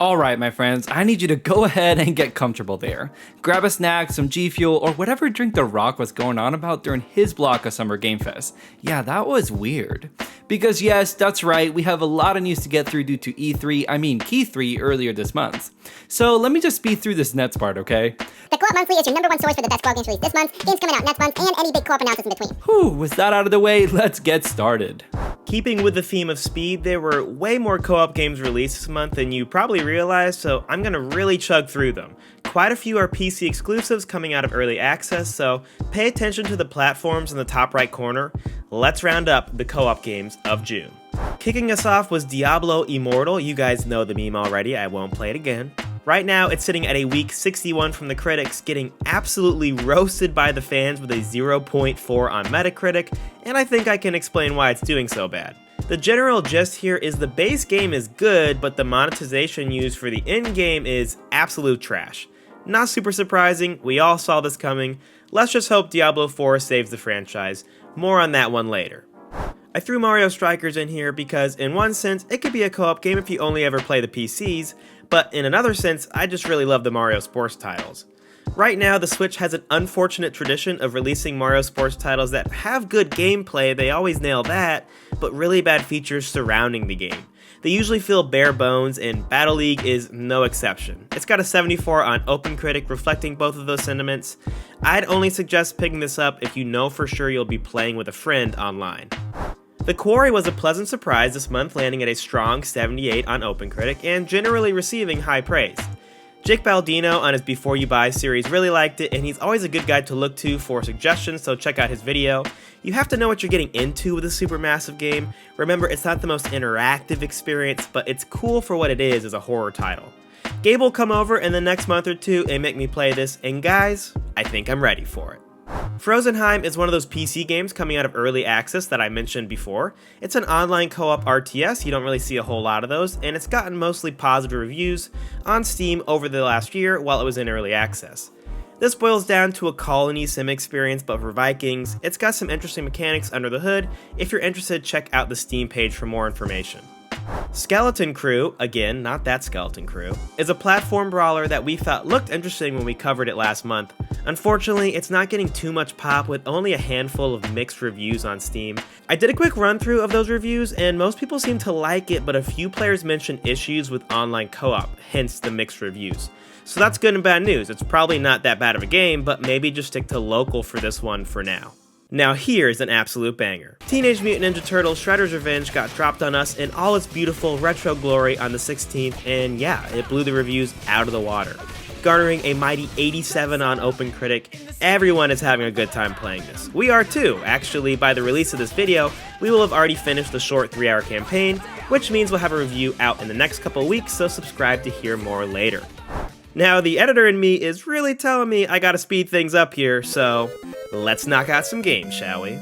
Alright, my friends, I need you to go ahead and get comfortable there. Grab a snack, some G Fuel, or whatever drink The Rock was going on about during his block of Summer Game Fest. Yeah, that was weird. Because yes, that's right, we have a lot of news to get through due to Key 3 earlier this month. So let me just speed through this Nets part, okay? The Co-op Monthly is your #1 source for the best co-op games released this month, games coming out next month, and any big co-op announcements in between. Whew, with that out of the way, let's get started. Keeping with the theme of speed, there were way more co-op games released this month than you probably realized, so I'm gonna really chug through them. Quite a few are PC exclusives coming out of early access, so pay attention to the platforms in the top right corner. Let's round up the co-op games of June. Kicking us off was Diablo Immortal. You guys know the meme already, I won't play it again. Right now, it's sitting at a weak 61 from the critics, getting absolutely roasted by the fans with a 0.4 on Metacritic, and I think I can explain why it's doing so bad. The general gist here is the base game is good, but the monetization used for the in-game is absolute trash. Not super surprising, we all saw this coming. Let's just hope Diablo 4 saves the franchise. More on that one later. I threw Mario Strikers in here because, in one sense, it could be a co-op game if you only ever play the PCs, but in another sense, I just really love the Mario Sports titles. Right now, the Switch has an unfortunate tradition of releasing Mario Sports titles that have good gameplay, they always nail that, but really bad features surrounding the game. They usually feel bare bones, and Battle League is no exception. It's got a 74 on OpenCritic, reflecting both of those sentiments. I'd only suggest picking this up if you know for sure you'll be playing with a friend online. The Quarry was a pleasant surprise this month, landing at a strong 78 on OpenCritic and generally receiving high praise. Jake Baldino on his Before You Buy series really liked it, and he's always a good guy to look to for suggestions, so check out his video. You have to know what you're getting into with a supermassive game. Remember, it's not the most interactive experience, but it's cool for what it is as a horror title. Gabe will come over in the next month or two and make me play this, and guys, I think I'm ready for it. Frozenheim is one of those PC games coming out of early access that I mentioned before. It's an online co-op RTS, you don't really see a whole lot of those, and it's gotten mostly positive reviews on Steam over the last year while it was in early access. This boils down to a colony sim experience but for Vikings. It's got some interesting mechanics under the hood. If you're interested, check out the Steam page for more information. Skeleton Crew, again, not that Skeleton Crew, is a platform brawler that we thought looked interesting when we covered it last month. Unfortunately, it's not getting too much pop with only a handful of mixed reviews on Steam. I did a quick run through of those reviews and most people seem to like it, but a few players mentioned issues with online co-op, hence the mixed reviews. So that's good and bad news. It's probably not that bad of a game, but maybe just stick to local for this one for now. Now here's an absolute banger. Teenage Mutant Ninja Turtles Shredder's Revenge got dropped on us in all its beautiful retro glory on the 16th, and yeah, it blew the reviews out of the water. Garnering a mighty 87 on OpenCritic, everyone is having a good time playing this. We are too. Actually, by the release of this video, we will have already finished the short 3-hour campaign, which means we'll have a review out in the next couple weeks, so subscribe to hear more later. Now, the editor in me is really telling me I gotta speed things up here, so let's knock out some games, shall we?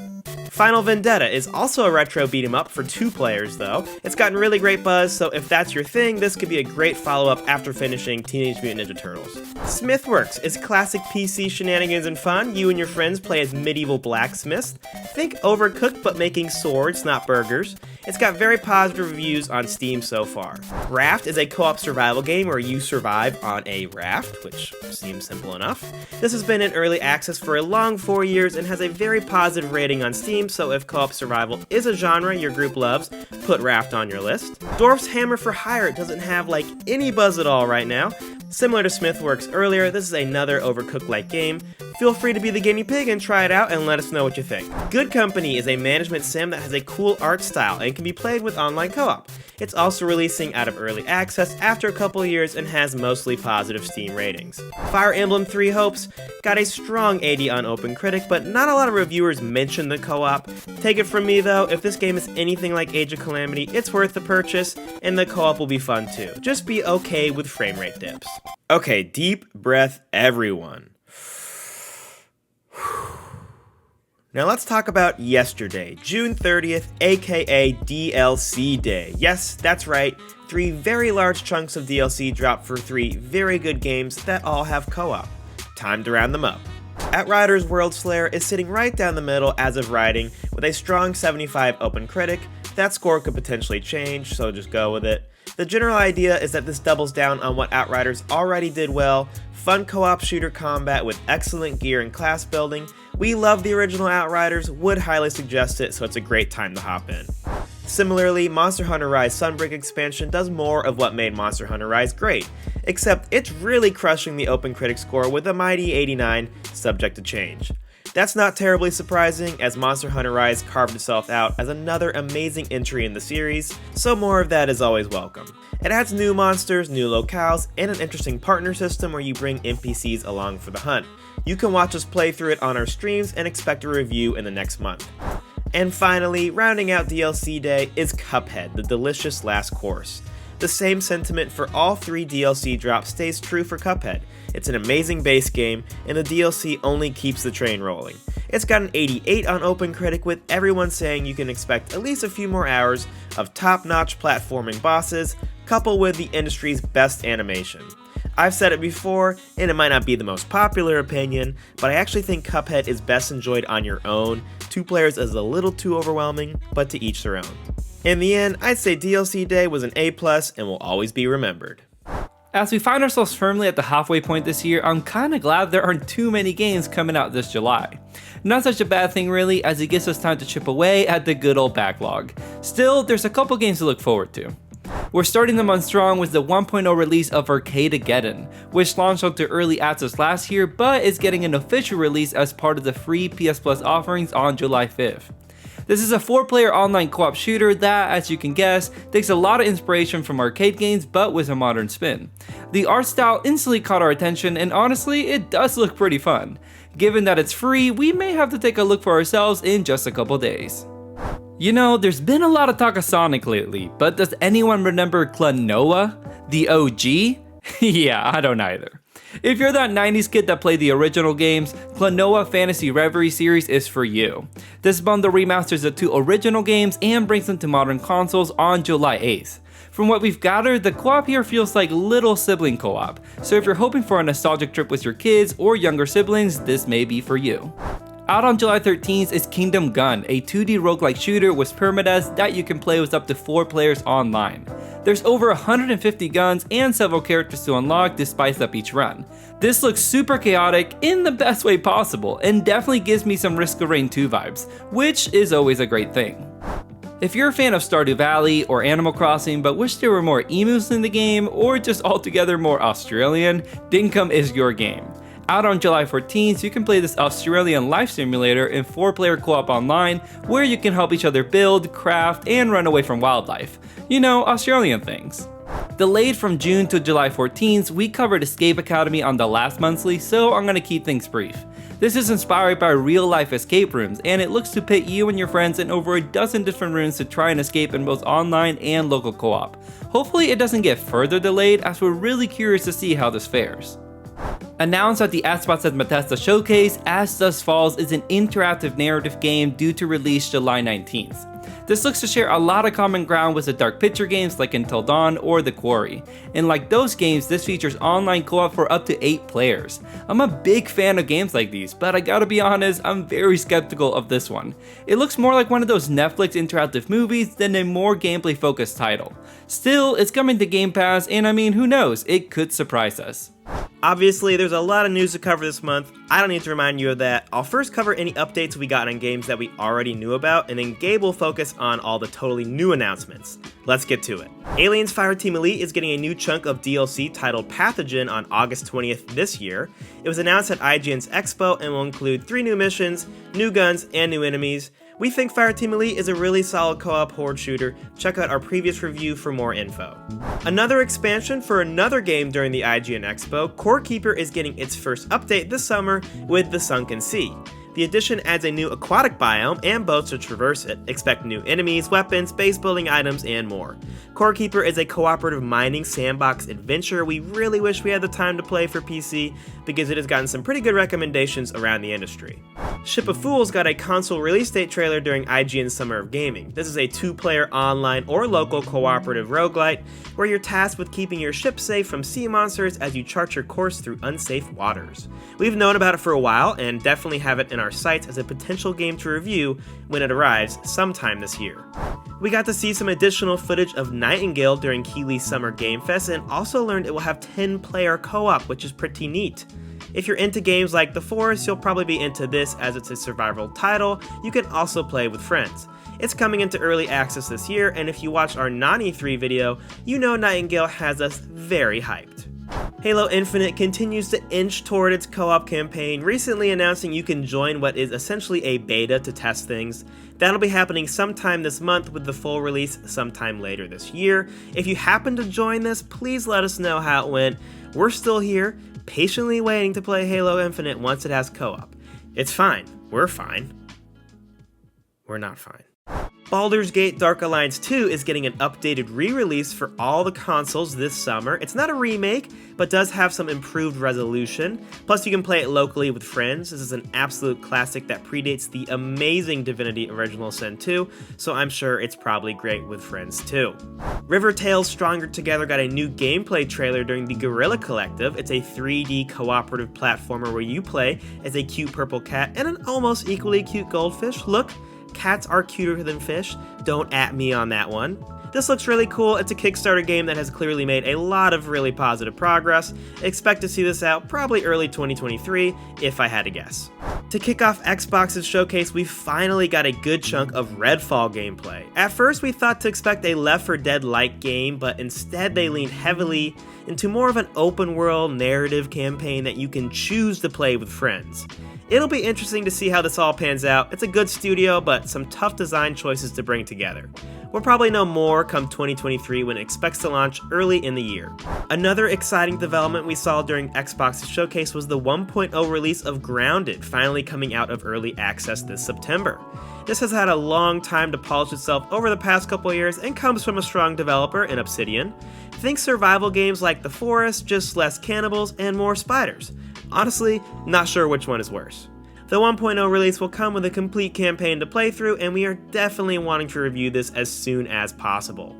Final Vendetta is also a retro beat-em-up for 2 players, though. It's gotten really great buzz, so if that's your thing, this could be a great follow-up after finishing Teenage Mutant Ninja Turtles. Smithworks is classic PC shenanigans and fun. You and your friends play as medieval blacksmiths. Think Overcooked, but making swords, not burgers. It's got very positive reviews on Steam so far. Raft is a co-op survival game where you survive on a raft, which seems simple enough. This has been in early access for a long 4 years and has a very positive rating on Steam, so if co-op survival is a genre your group loves, put Raft on your list. Dwarf's Hammer for Hire doesn't have like any buzz at all right now. Similar to Smithworks earlier, this is another Overcooked-like game. Feel free to be the guinea pig and try it out and let us know what you think. Good Company is a management sim that has a cool art style and can be played with online co-op. It's also releasing out of early access after a couple years and has mostly positive Steam ratings. Fire Emblem Three Hopes got a strong 80 on OpenCritic, but not a lot of reviewers mention the co-op. Take it from me though, if this game is anything like Age of Calamity, it's worth the purchase, and the co-op will be fun too. Just be okay with frame rate dips. Okay, deep breath everyone. Now let's talk about yesterday, June 30th, aka DLC Day. Yes, that's right, 3 very large chunks of DLC dropped for 3 very good games that all have co-op. Time to round them up. Outriders World Slayer is sitting right down the middle as of writing, with a strong 75 OpenCritic. That score could potentially change, so just go with it. The general idea is that this doubles down on what Outriders already did well: fun co-op shooter combat with excellent gear and class building. We love the original Outriders, would highly suggest it, so it's a great time to hop in. Similarly, Monster Hunter Rise Sunbreak expansion does more of what made Monster Hunter Rise great, except it's really crushing the OpenCritic score with a mighty 89, subject to change. That's not terribly surprising, as Monster Hunter Rise carved itself out as another amazing entry in the series, so more of that is always welcome. It adds new monsters, new locales, and an interesting partner system where you bring NPCs along for the hunt. You can watch us play through it on our streams and expect a review in the next month. And finally, rounding out DLC day is Cuphead, the delicious last course. The same sentiment for all 3 DLC drops stays true for Cuphead. It's an amazing base game, and the DLC only keeps the train rolling. It's got an 88 on OpenCritic, with everyone saying you can expect at least a few more hours of top-notch platforming bosses, coupled with the industry's best animation. I've said it before, and it might not be the most popular opinion, but I actually think Cuphead is best enjoyed on your own. 2 players is a little too overwhelming, but to each their own. In the end, I'd say DLC Day was an A+ and will always be remembered. As we find ourselves firmly at the halfway point this year, I'm kinda glad there aren't too many games coming out this July. Not such a bad thing really, as it gives us time to chip away at the good old backlog. Still, there's a couple games to look forward to. We're starting the month strong with the 1.0 release of Arcadegeddon, which launched onto early access last year but is getting an official release as part of the free PS Plus offerings on July 5th. This is a 4-player online co-op shooter that, as you can guess, takes a lot of inspiration from arcade games but with a modern spin. The art style instantly caught our attention, and honestly, it does look pretty fun. Given that it's free, we may have to take a look for ourselves in just a couple days. You know, there's been a lot of talk of Sonic lately, but does anyone remember Klonoa? The OG? Yeah, I don't either. If you're that 90s kid that played the original games, Klonoa Fantasy Reverie series is for you. This bundle remasters the 2 original games and brings them to modern consoles on July 8th. From what we've gathered, the co-op here feels like little sibling co-op, so if you're hoping for a nostalgic trip with your kids or younger siblings, this may be for you. Out on July 13th is Kingdom Gun, a 2D roguelike shooter with permadeath that you can play with up to 4 players online. There's over 150 guns and several characters to unlock to spice up each run. This looks super chaotic in the best way possible, and definitely gives me some Risk of Rain 2 vibes, which is always a great thing. If you're a fan of Stardew Valley or Animal Crossing but wish there were more emus in the game, or just altogether more Australian, Dinkum is your game. Out on July 14th, you can play this Australian life simulator in 4-player co-op online, where you can help each other build, craft, and run away from wildlife. You know, Australian things. Delayed from June to July 14th, we covered Escape Academy on the last monthly, so I'm gonna keep things brief. This is inspired by real-life escape rooms, and it looks to pit you and your friends in over a dozen different rooms to try and escape in both online and local co-op. Hopefully it doesn't get further delayed, as we're really curious to see how this fares. Announced at the Xbox at Bethesda showcase, As Dusk Falls is an interactive narrative game due to release July 19th. This looks to share a lot of common ground with the Dark Picture games like Until Dawn or The Quarry, and like those games, this features online co-op for up to 8 players. I'm a big fan of games like these, but I gotta be honest, I'm very skeptical of this one. It looks more like one of those Netflix interactive movies than a more gameplay focused title. Still, it's coming to Game Pass, and I mean, who knows, it could surprise us. Obviously, there's a lot of news to cover this month. I don't need to remind you of that. I'll first cover any updates we got on games that we already knew about, and then Gabe will focus on all the totally new announcements. Let's get to it. Aliens Fireteam Elite is getting a new chunk of DLC titled Pathogen on August 20th this year. It was announced at IGN's Expo and will include 3 new missions, new guns, and new enemies. We think Fireteam Elite is a really solid co-op horde shooter. Check out our previous review for more info. Another expansion for another game during the IGN Expo, Core Keeper is getting its first update this summer with The Sunken Sea. The addition adds a new aquatic biome and boats to traverse it. Expect new enemies, weapons, base building items, and more. Core Keeper is a cooperative mining sandbox adventure we really wish we had the time to play for PC, because it has gotten some pretty good recommendations around the industry. Ship of Fools got a console release date trailer during IGN's Summer of Gaming. This is a 2-player online or local cooperative roguelite where you're tasked with keeping your ship safe from sea monsters as you chart your course through unsafe waters. We've known about it for a while and definitely have it in in our sights as a potential game to review when it arrives sometime this year. We got to see some additional footage of Nightingale during Keighley Summer Game Fest and also learned it will have 10-player co-op, which is pretty neat. If you're into games like The Forest, you'll probably be into this as it's a survival title you can also play with friends. It's coming into early access this year, and if you watched our non-E3 video, you know Nightingale has us very hyped. Halo Infinite continues to inch toward its co-op campaign, recently announcing you can join what is essentially a beta to test things. That'll be happening sometime this month with the full release sometime later this year. If you happen to join this, please let us know how it went. We're still here, patiently waiting to play Halo Infinite once it has co-op. It's fine. We're fine. We're not fine. Baldur's Gate Dark Alliance 2 is getting an updated re-release for all the consoles this summer. It's not a remake, but does have some improved resolution. Plus you can play it locally with friends. This is an absolute classic that predates the amazing Divinity Original Sin 2, so I'm sure it's probably great with friends too. Rivertales Stronger Together got a new gameplay trailer during the Guerrilla Collective. It's a 3D cooperative platformer where you play as a cute purple cat and an almost equally cute goldfish. Look, cats are cuter than fish. Don't at me on that one. This looks really cool. It's a Kickstarter game that has clearly made a lot of really positive progress. Expect to see this out probably early 2023, if I had to guess. To kick off Xbox's showcase, we finally got a good chunk of Redfall gameplay. At first, we thought to expect a Left 4 Dead-like game, but instead they leaned heavily into more of an open-world narrative campaign that you can choose to play with friends. It'll be interesting to see how this all pans out. It's a good studio, but some tough design choices to bring together. We'll probably know more come 2023 when it expects to launch early in the year. Another exciting development we saw during Xbox's showcase was the 1.0 release of Grounded, finally coming out of early access this September. This has had a long time to polish itself over the past couple years and comes from a strong developer in Obsidian. Think survival games like The Forest, just less cannibals and more spiders. Honestly, not sure which one is worse. The 1.0 release will come with a complete campaign to play through, and we are definitely wanting to review this as soon as possible.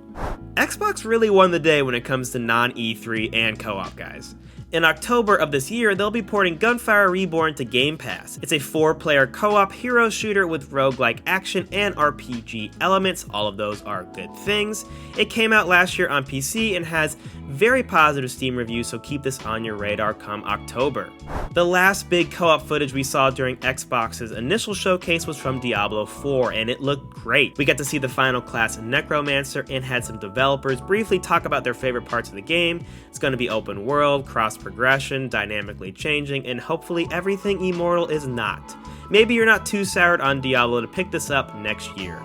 Xbox really won the day when it comes to non-E3 and co-op, guys. In October of this year, they'll be porting Gunfire Reborn to Game Pass. It's a 4-player co-op hero shooter with roguelike action and RPG elements. All of those are good things. It came out last year on PC and has very positive Steam reviews, so keep this on your radar come October. The last big co-op footage we saw during Xbox's initial showcase was from Diablo 4, and it looked great. We got to see the final class Necromancer and had some developers briefly talk about their favorite parts of the game. It's going to be open world, cross progression, dynamically changing, and hopefully everything Immortal is not. Maybe you're not too soured on Diablo to pick this up next year.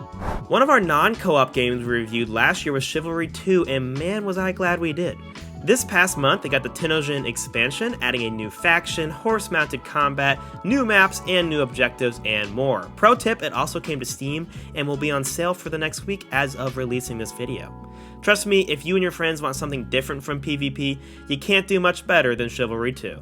One of our non-co-op games we reviewed last year was Chivalry 2, and man was I glad we did. This past month, they got the Tennoujin expansion, adding a new faction, horse-mounted combat, new maps, and new objectives, and more. Pro tip, it also came to Steam and will be on sale for the next week as of releasing this video. Trust me, if you and your friends want something different from PvP, you can't do much better than Chivalry 2.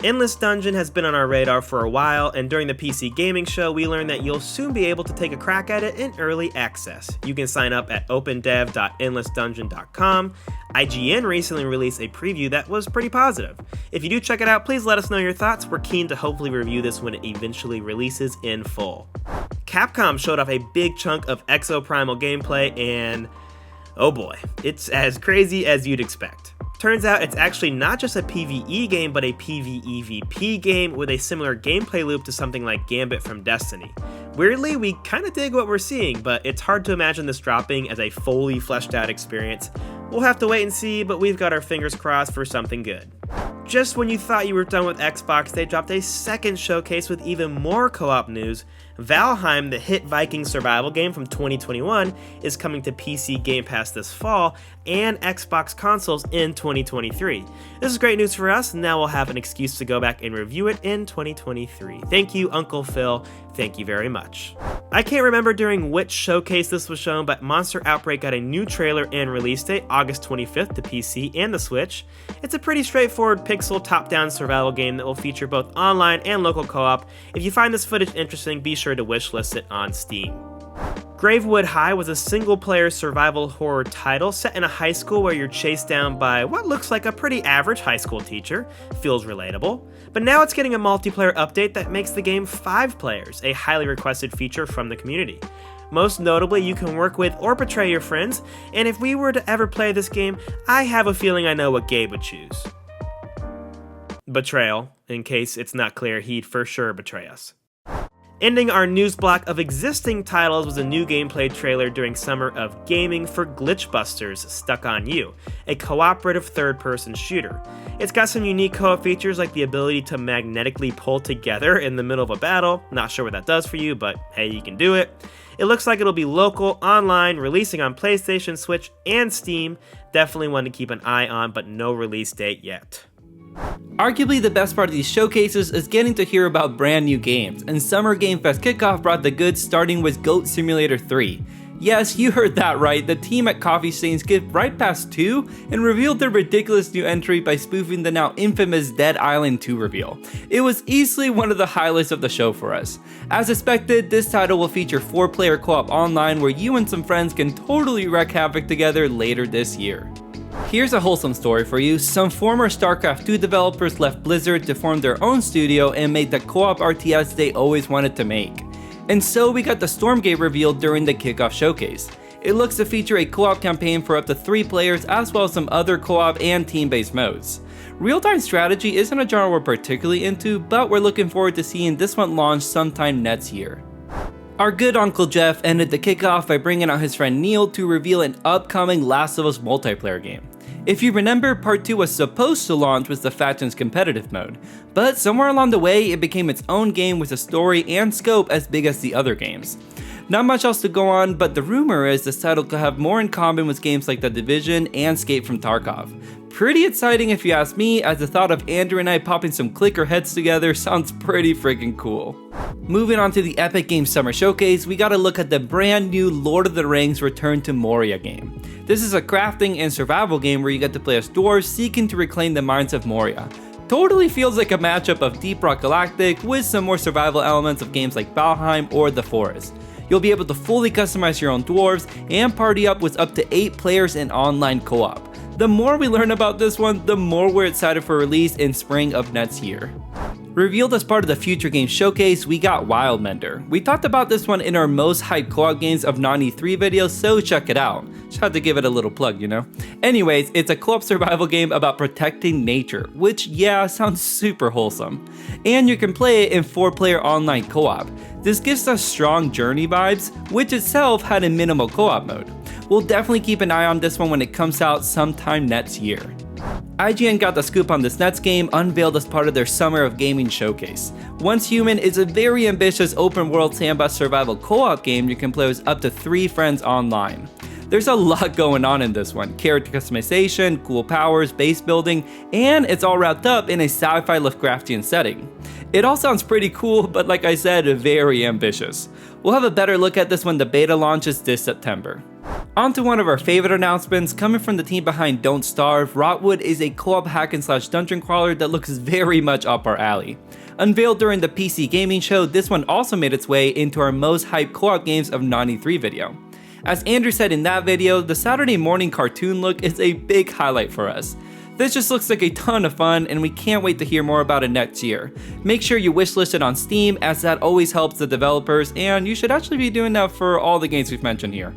Endless Dungeon has been on our radar for a while, and during the PC Gaming Show, we learned that you'll soon be able to take a crack at it in early access. You can sign up at opendev.endlessdungeon.com. IGN recently released a preview that was pretty positive. If you do check it out, please let us know your thoughts. We're keen to hopefully review this when it eventually releases in full. Capcom showed off a big chunk of Exoprimal gameplay, and oh boy, it's as crazy as you'd expect. Turns out it's actually not just a PvE game, but a PvEVP game with a similar gameplay loop to something like Gambit from Destiny. Weirdly, we kinda dig what we're seeing, but it's hard to imagine this dropping as a fully fleshed out experience. We'll have to wait and see, but we've got our fingers crossed for something good. Just when you thought you were done with Xbox, they dropped a second showcase with even more co-op news. Valheim, the hit Viking survival game from 2021, is coming to PC Game Pass this fall and Xbox consoles in 2023. This is great news for us, and now we'll have an excuse to go back and review it in 2023. Thank you, Uncle Phil. Thank you very much. I can't remember during which showcase this was shown, but Monster Outbreak got a new trailer and release date, August 25th to PC and the Switch. It's a pretty straightforward pixel top-down survival game that will feature both online and local co-op. If you find this footage interesting, be sure to wishlist it on Steam. Gravewood High was a single-player survival horror title set in a high school where you're chased down by what looks like a pretty average high school teacher. Feels relatable. But now it's getting a multiplayer update that makes the game 5 players, a highly requested feature from the community. Most notably, you can work with or betray your friends, and if we were to ever play this game, I have a feeling I know what Gabe would choose. Betrayal. In case it's not clear, he'd for sure betray us. Ending our news block of existing titles was a new gameplay trailer during Summer of Gaming for Glitchbusters Stuck on You, a cooperative third-person shooter. It's got some unique co-op features like the ability to magnetically pull together in the middle of a battle. Not sure what that does for you, but hey, you can do it. It looks like it'll be local, online, releasing on PlayStation, Switch, and Steam. Definitely one to keep an eye on, but no release date yet. Arguably the best part of these showcases is getting to hear about brand new games, and Summer Game Fest kickoff brought the goods, starting with Goat Simulator 3. Yes, you heard that right, the team at Coffee Stain skipped right past 2 and revealed their ridiculous new entry by spoofing the now infamous Dead Island 2 reveal. It was easily one of the highlights of the show for us. As expected, this title will feature 4-player co-op online where you and some friends can totally wreak havoc together later this year. Here's a wholesome story for you. Some former StarCraft 2 developers left Blizzard to form their own studio and make the co-op RTS they always wanted to make. And so we got the Stormgate revealed during the kickoff showcase. It looks to feature a co-op campaign for up to 3 players as well as some other co-op and team-based modes. Real-time strategy isn't a genre we're particularly into, but we're looking forward to seeing this one launch sometime next year. Our good Uncle Jeff ended the kickoff by bringing out his friend Neil to reveal an upcoming Last of Us multiplayer game. If you remember, Part 2 was supposed to launch with the Factions competitive mode, but somewhere along the way it became its own game with a story and scope as big as the other games. Not much else to go on, but the rumor is this title could have more in common with games like The Division and Escape from Tarkov. Pretty exciting if you ask me, as the thought of Andrew and I popping some clicker heads together sounds pretty freaking cool. Moving on to the Epic Games Summer Showcase, we got to look at the brand new Lord of the Rings Return to Moria game. This is a crafting and survival game where you get to play as dwarves seeking to reclaim the mines of Moria. Totally feels like a matchup of Deep Rock Galactic with some more survival elements of games like Valheim or The Forest. You'll be able to fully customize your own dwarves and party up with up to 8 players in online co-op. The more we learn about this one, the more we're excited for release in spring of next year. Revealed as part of the Future Games Showcase, we got Wildmender. We talked about this one in our most hyped co-op games of non-E3 video, so check it out. Just had to give it a little plug, you know? Anyways, it's a co-op survival game about protecting nature, which yeah, sounds super wholesome. And you can play it in 4-player online co-op. This gives us strong Journey vibes, which itself had a minimal co-op mode. We'll definitely keep an eye on this one when it comes out sometime next year. IGN got the scoop on this next game unveiled as part of their Summer of Gaming showcase. Once Human is a very ambitious open world sandbox survival co-op game you can play with up to 3 friends online. There's a lot going on in this one: character customization, cool powers, base building, and it's all wrapped up in a sci-fi Lovecraftian setting. It all sounds pretty cool, but like I said, very ambitious. We'll have a better look at this when the beta launches this September. On to one of our favorite announcements, coming from the team behind Don't Starve. Rotwood is a co-op hack and slash dungeon crawler that looks very much up our alley. Unveiled during the PC gaming show, this one also made its way into our most hyped co-op games of non-E3 video. As Andrew said in that video, the Saturday morning cartoon look is a big highlight for us. This just looks like a ton of fun, and we can't wait to hear more about it next year. Make sure you wishlist it on Steam, as that always helps the developers, and you should actually be doing that for all the games we've mentioned here.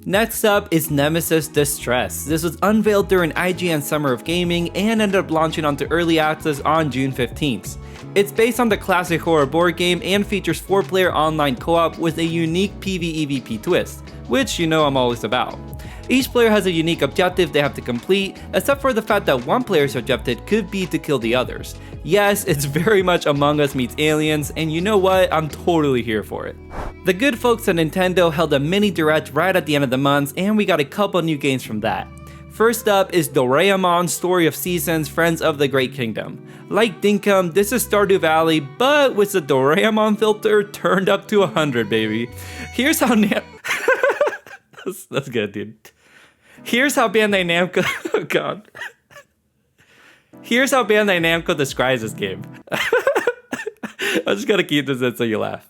Next up is Nemesis Distress. This was unveiled during IGN Summer of Gaming and ended up launching onto Early Access on June 15th. It's based on the classic horror board game and features 4-player online co-op with a unique PvEVP twist, which you know I'm always about. Each player has a unique objective they have to complete, except for the fact that one player's objective could be to kill the others. Yes, it's very much Among Us meets Aliens, and you know what, I'm totally here for it. The good folks at Nintendo held a mini direct right at the end of the month, and we got a couple new games from that. First up is Doraemon Story of Seasons Friends of the Great Kingdom. Like Dinkum, this is Stardew Valley, but with the Doraemon filter turned up to 100, baby. Here's how that's good, dude. Here's how Bandai Namco oh god. Here's how Bandai Namco describes this game. I just gotta keep this in so you laugh.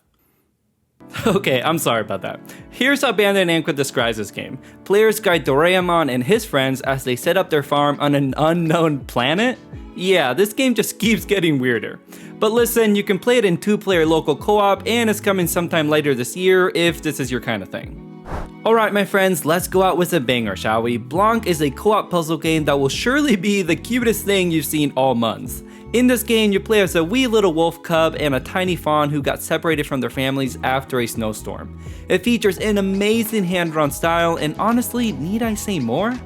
Okay, I'm sorry about that. Here's how Bandai Namco describes this game. Players guide Doraemon and his friends as they set up their farm on an unknown planet? Yeah, this game just keeps getting weirder. But listen, you can play it in 2-player local co-op and it's coming sometime later this year if this is your kind of thing. Alright my friends, let's go out with a banger, shall we? Blanc is a co-op puzzle game that will surely be the cutest thing you've seen all month. In this game, you play as a wee little wolf cub and a tiny fawn who got separated from their families after a snowstorm. It features an amazing hand-drawn style, and honestly, need I say more?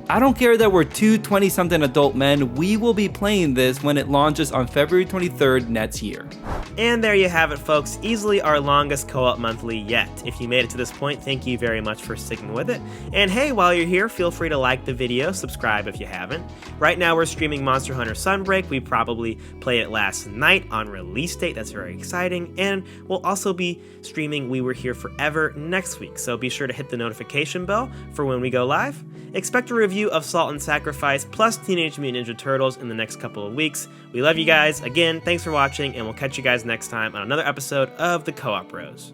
I don't care that we're two 20-something adult men, we will be playing this when it launches on February 23rd next year. And there you have it, folks, easily our longest co-op monthly yet. If you made it to this point, thank you very much for sticking with it. And hey, while you're here, feel free to like the video, subscribe if you haven't. Right now we're streaming Monster Hunter Sunbreak. We probably played it last night on release date, that's very exciting. And we'll also be streaming We Were Here Forever next week, so be sure to hit the notification bell for when we go live. Expect a review of Salt and Sacrifice plus Teenage Mutant Ninja Turtles in the next couple of weeks. We love you guys. Again, thanks for watching, and we'll catch you guys next time on another episode of The Co-op Bros.